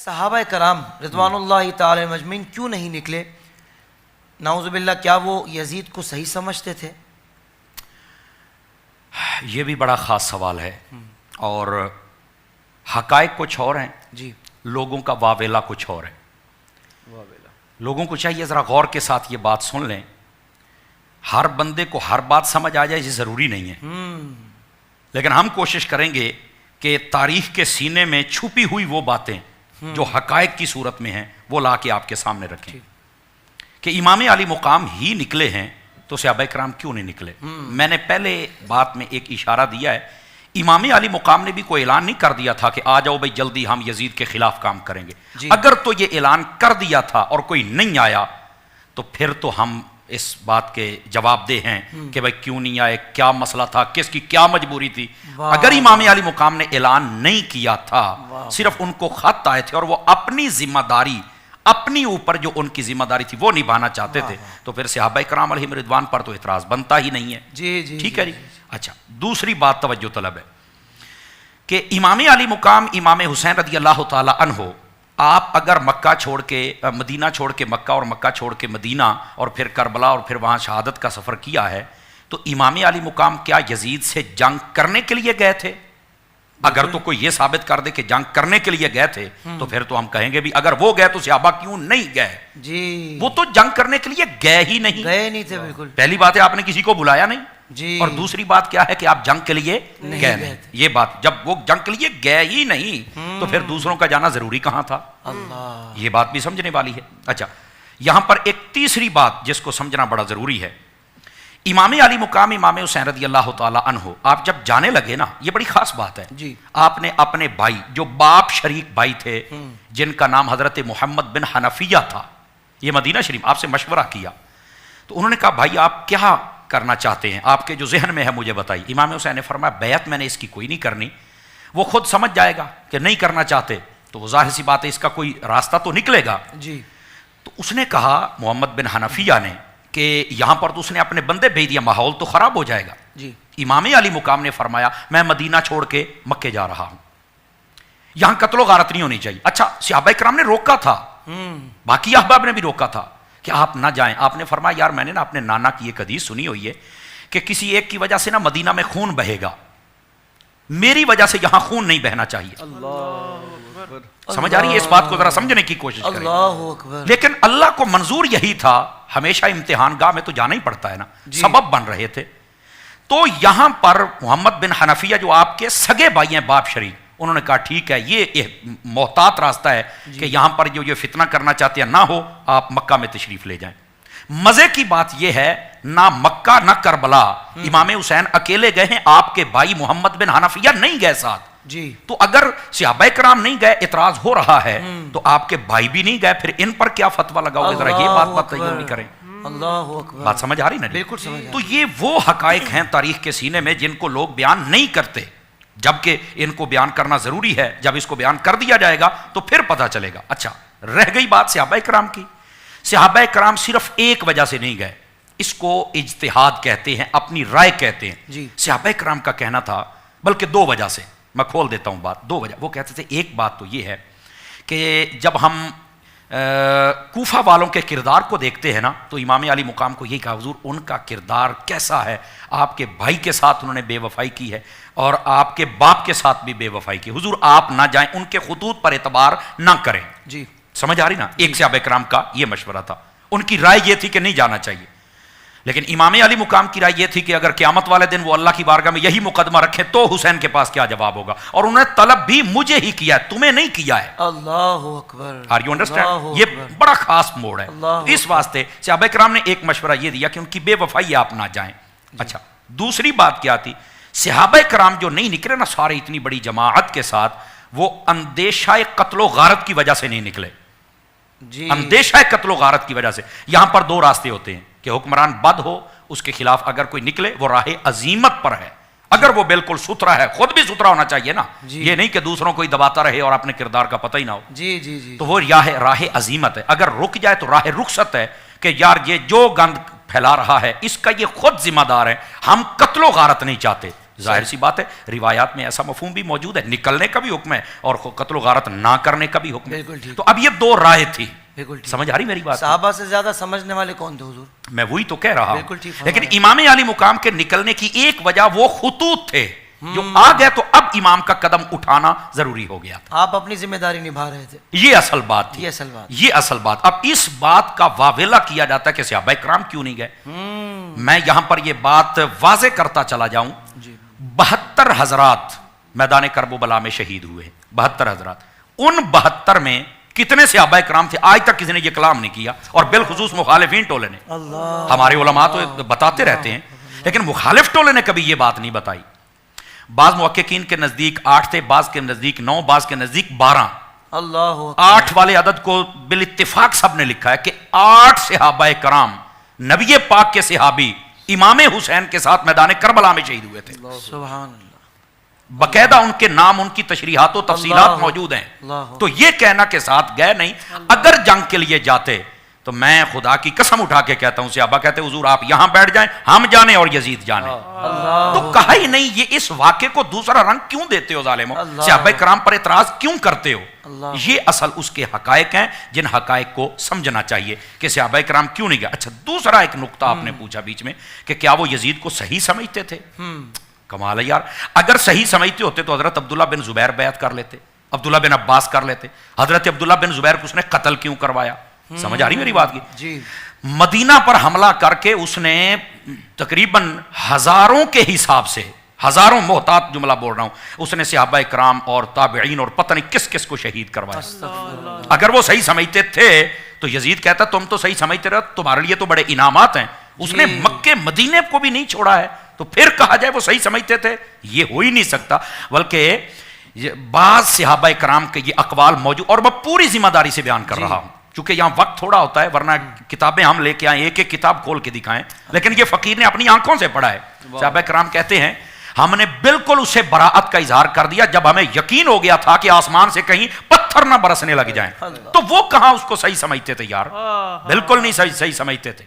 صحابہ کرام رضوان اللہ تعالی مجمعین کیوں نہیں نکلے؟ نعوذ باللہ کیا وہ یزید کو صحیح سمجھتے تھے؟ یہ بھی بڑا خاص سوال ہے، اور حقائق کچھ اور ہیں جی، لوگوں کا واویلا کچھ اور ہے۔ لوگوں کو چاہیے ذرا غور کے ساتھ یہ بات سن لیں، ہر بندے کو ہر بات سمجھ آ جائے یہ ضروری نہیں ہے، لیکن ہم کوشش کریں گے کہ تاریخ کے سینے میں چھپی ہوئی وہ باتیں جو حقائق کی صورت میں ہیں وہ لا کے آپ کے سامنے رکھیں کہ امام علی مقام ہی نکلے ہیں تو صحابہ کرام کیوں نہیں نکلے۔ میں نے پہلے بات میں ایک اشارہ دیا ہے، امام علی مقام نے بھی کوئی اعلان نہیں کر دیا تھا کہ آ جاؤ بھائی جلدی ہم یزید کے خلاف کام کریں گے۔ اگر تو یہ اعلان کر دیا تھا اور کوئی نہیں آیا تو پھر تو ہم اس بات کے جواب دہ ہیں کہ بھائی کیوں نہیں آئے، کیا مسئلہ تھا، کس کی کیا مجبوری تھی۔ اگر امام علی مقام نے اعلان نہیں کیا تھا، صرف ان کو خط آئے تھے اور وہ اپنی ذمہ داری اپنی اوپر جو ان کی ذمہ داری تھی وہ نبھانا چاہتے تھے تو پھر صحابہ کرام علیہم رضوان پر تو اعتراض بنتا ہی نہیں ہے۔ ٹھیک ہے جی۔ اچھا، دوسری بات توجہ طلب ہے کہ امام علی مقام امام حسین رضی اللہ تعالی عنہ، آپ اگر مکہ چھوڑ کے مدینہ چھوڑ کے مکہ اور مکہ چھوڑ کے مدینہ اور پھر کربلا اور پھر وہاں شہادت کا سفر کیا ہے تو امام علی مقام کیا یزید سے جنگ کرنے کے لیے گئے تھے؟ اگر تو کوئی یہ ثابت کر دے کہ جنگ کرنے کے لیے گئے تھے تو پھر تو ہم کہیں گے بھی اگر وہ گئے تو صحابہ کیوں نہیں گئے؟ جی، وہ تو جنگ کرنے کے لیے گئے ہی نہیں تھے بالکل۔ پہلی بات ہے آپ نے کسی کو بلایا نہیں جی، اور دوسری بات کیا ہے کہ آپ جنگ کے لیے گئے نہیں۔ یہ بات جب وہ جنگ کے لیے گئے ہی نہیں تو پھر دوسروں کا جانا ضروری کہاں تھا؟ اللہ، یہ بات بھی سمجھنے والی ہے۔ اچھا، یہاں پر ایک تیسری بات جس کو سمجھنا بڑا ضروری ہے، امام علی مقام امام حسین رضی اللہ تعالی عنہ آپ جب جانے لگے نا، یہ بڑی خاص بات ہے جی، آپ نے اپنے بھائی جو باپ شریک بھائی تھے جن کا نام حضرت محمد بن حنفیہ تھا، یہ مدینہ شریف آپ سے مشورہ کیا تو انہوں نے کہا بھائی آپ کیا کرنا چاہتے ہیں، آپ کے جو ذہن میں ہے مجھے بتائیے۔ امام حسین نے فرمایا بیعت میں نے اس کی کوئی نہیں کرنی، وہ خود سمجھ جائے گا کہ نہیں کرنا چاہتے تو وہ ظاہر سی بات ہے اس کا کوئی راستہ تو نکلے گا۔ جی، تو اس نے کہا محمد بن حنفیہ نے کہ یہاں پر تو اس نے اپنے بندے بھیج دیا، ماحول تو خراب ہو جائے گا۔ جی، امام علی مقام نے فرمایا میں مدینہ چھوڑ کے مکے جا رہا ہوں، یہاں قتل و غارت نہیں ہونی چاہیے۔ اچھا، صحابہ کرام نے روکا تھا، باقی احباب نے بھی روکا تھا کہ آپ نہ جائیں۔ آپ نے فرمایا یار میں نے نا اپنے نانا کی ایک حدیث سنی ہوئی ہے کہ کسی ایک کی وجہ سے نا مدینہ میں خون بہے گا، میری وجہ سے یہاں خون نہیں بہنا چاہیے۔ سمجھ آ رہی ہے؟ اس بات کو ذرا سمجھنے کی کوشش کریں۔ اللہ اکبر۔ لیکن اللہ کو منظور یہی تھا، ہمیشہ امتحان گاہ میں تو جانا ہی پڑتا ہے نا، سبب بن رہے تھے۔ تو یہاں پر محمد بن حنفیہ جو آپ کے سگے بھائی ہیں باپ شریک، انہوں نے کہا ٹھیک ہے یہ محتاط راستہ ہے کہ یہاں پر جو یہ فتنہ کرنا چاہتے ہیں نہ ہو، آپ مکہ میں تشریف لے جائیں۔ مزے کی بات یہ ہے نہ مکہ نہ کربلا امام حسین اکیلے گئے ہیں، آپ کے بھائی محمد بن حنفیہ نہیں گئے ساتھ۔ جی، تو اگر صحابہ کرام نہیں گئے، اعتراض ہو رہا ہے تو آپ کے بھائی بھی نہیں گئے، پھر ان پر کیا فتویٰ لگاؤ گے؟ ذرا یہ بات بتائیے نہیں کریں۔ اللہ اکبر، بات سمجھ آ رہی نا؟ بالکل سمجھ۔ تو یہ وہ حقائق ہیں تاریخ کے سینے میں جن کو لوگ بیان نہیں کرتے، جبکہ ان کو بیان کرنا ضروری ہے۔ جب اس کو بیان کر دیا جائے گا تو پھر پتہ چلے گا۔ اچھا، رہ گئی بات صحابہ کرام کی۔ صحابہ کرام صرف ایک وجہ سے نہیں گئے، اس کو اجتہاد کہتے ہیں، اپنی رائے کہتے ہیں۔ جی، صحابہ کرام کا کہنا تھا، بلکہ دو وجہ سے، میں کھول دیتا ہوں بات، دو وجہ۔ وہ کہتے تھے ایک بات تو یہ ہے کہ جب ہم کوفہ والوں کے کردار کو دیکھتے ہیں نا تو امام علی مقام کو یہی کہا حضور ان کا کردار کیسا ہے، آپ کے بھائی کے ساتھ انہوں نے بے وفائی کی ہے اور آپ کے باپ کے ساتھ بھی بے وفائی کی، حضور آپ نہ جائیں، ان کے خطوط پر اعتبار نہ کریں۔ جی، سمجھ آ رہی نا؟ ایک صحابہ کرام کا یہ مشورہ تھا، ان کی رائے یہ تھی کہ نہیں جانا چاہیے۔ لیکن امام علی مقام کی رائے یہ تھی کہ اگر قیامت والے دن وہ اللہ کی بارگاہ میں یہی مقدمہ رکھیں تو حسین کے پاس کیا جواب ہوگا، اور انہوں نے طلب بھی مجھے ہی کیا ہے، تمہیں نہیں کیا ہے۔ اللہ اکبر، آر یو انڈرسٹینڈ؟ یہ بڑا خاص موڑ ہے۔ اس واسطے صحابہ کرام نے ایک مشورہ یہ دیا کہ ان کی بے وفائی آپ نہ جائیں۔ اچھا، دوسری بات کیا تھی؟ صحابہ کرام جو نہیں نکلے نا سارے اتنی بڑی جماعت کے ساتھ، وہ اندیشہ قتل و غارت کی وجہ سے نہیں نکلے۔ جی، اندیشہ قتل و غارت کی وجہ سے۔ یہاں پر دو راستے ہوتے ہیں کہ حکمران بد ہو، اس کے خلاف اگر کوئی نکلے وہ راہ عزیمت پر ہے، اگر وہ بالکل ستھرا ہے، خود بھی ستھرا ہونا چاہیے نا، یہ نہیں کہ دوسروں کو ہی دباتا رہے اور اپنے کردار کا پتہ ہی نہ ہو۔ جی، جی، جی، تو وہ راہ عزیمت ہے۔ اگر رک جائے تو راہ رخصت ہے کہ یار یہ جو گند پھیلا رہا ہے اس کا یہ خود ذمہ دار ہے، ہم قتل و غارت نہیں چاہتے، ظاہر سی بات ہے روایات میں ایسا مفہوم بھی موجود ہے, نکلنے کا بھی حکم ہے اور قتل و غارت نہ کرنے کا بھی حکم ہے. بالکل ٹھیک. تو اب یہ دو رائے تھی, بالکل ٹھیک. سمجھ آ رہی میری بات؟ صحابہ سے زیادہ سمجھنے والے کون تھے حضور؟ میں وہی تو کہہ رہا بالکل ہوں. ٹھیک لیکن فرمایا. امام علی مقام کے نکلنے کی ایک وجہ وہ خطوط تھے جو آ گئے, تو اب امام کا قدم اٹھانا ضروری ہو گیا تھا. آپ اپنی ذمہ داری نبھا رہے تھے. یہ اصل بات تھی, یہ اصل بات. یہ اصل بات. اب اس بات کا واویلا کیا جاتا ہے کہ صحابہ کرام کیوں نہیں گئے. میں یہاں پر یہ بات واضح کرتا چلا جاؤں. جی 72 حضرات میدان کرب و بلا میں شہید ہوئے, 72 حضرات. ان 72 میں کتنے صحابہ کرام تھے آج تک کسی نے یہ کلام نہیں کیا, اور بالخصوص مخالفین ٹولے نے. اللہ, ہمارے علماء تو بتاتے رہتے ہیں, لیکن مخالف ٹولے نے کبھی یہ بات نہیں بتائی. بعض محققین کے نزدیک 8 تھے, بعض کے نزدیک 9, بعض کے نزدیک 12. اللہ 8 والے عدد کو بالاتفاق سب نے لکھا ہے کہ 8 صحابہ کرام نبی پاک کے صحابی امام حسین کے ساتھ میدان کربلا میں شہید ہوئے تھے. سبحان اللہ. باقاعدہ ان کے نام, ان کی تشریحات و تفصیلات موجود ہیں. اللہ. تو یہ کہنا کے ساتھ گئے نہیں. اگر جنگ کے لیے جاتے تو میں خدا کی قسم اٹھا کے کہتا ہوں, صحابہ کہتے حضور آپ یہاں بیٹھ جائیں, ہم جانے اور یزید جانے. اللہ. تو کہا ہی نہیں, یہ اس واقعے کو دوسرا رنگ کیوں دیتے ہو ظالموں, صحابہ کرام پر اعتراض کیوں کرتے ہو. یہ اصل اس کے حقائق ہیں جن حقائق کو سمجھنا چاہیے کہ صحابہ کرام کیوں نہیں گئے. اچھا دوسرا ایک نقطہ آپ نے پوچھا بیچ میں کہ کیا وہ یزید کو صحیح سمجھتے تھے. کمال ہے یار, اگر صحیح سمجھتے ہوتے تو حضرت عبداللہ بن زبیر بیعت کر لیتے, عبداللہ بن عباس کر لیتے. حضرت عبداللہ بن زبیر کو اس نے قتل کیوں کروایا؟ سمجھ آ رہی میری بات کی؟ جی. مدینہ پر حملہ کر کے اس نے تقریباً ہزاروں کے حساب سے, ہزاروں محتاط جملہ بول رہا ہوں, اس نے صحابہ کرام اور تابعین اور پتہ نہیں کس کس کو شہید کروایا. اگر وہ صحیح سمجھتے تھے تو یزید کہتا تم تو صحیح سمجھتے رہے, تمہارے لیے تو بڑے انعامات ہیں. اس نے مکے مدینے کو بھی نہیں چھوڑا ہے, تو پھر کہا جائے وہ صحیح سمجھتے تھے, یہ ہو ہی نہیں سکتا. بلکہ بعض صحابہ کرام کے یہ اقوال موجود, اور میں پوری ذمہ داری سے بیان کر رہا ہوں چونکہ یہاں وقت تھوڑا ہوتا ہے, ورنہ کتابیں ہم لے کے آئیں ایک ایک کتاب کھول کے دکھائیں, لیکن یہ فقیر نے اپنی آنکھوں سے پڑھا ہے. صحابہ کرام کہتے ہیں ہم نے بالکل اسے براعت کا اظہار کر دیا جب ہمیں یقین ہو گیا تھا کہ آسمان سے کہیں پتھر نہ برسنے لگ جائیں. تو وہ کہاں اس کو صحیح سمجھتے تھے یار, بالکل نہیں صحیح سمجھتے تھے.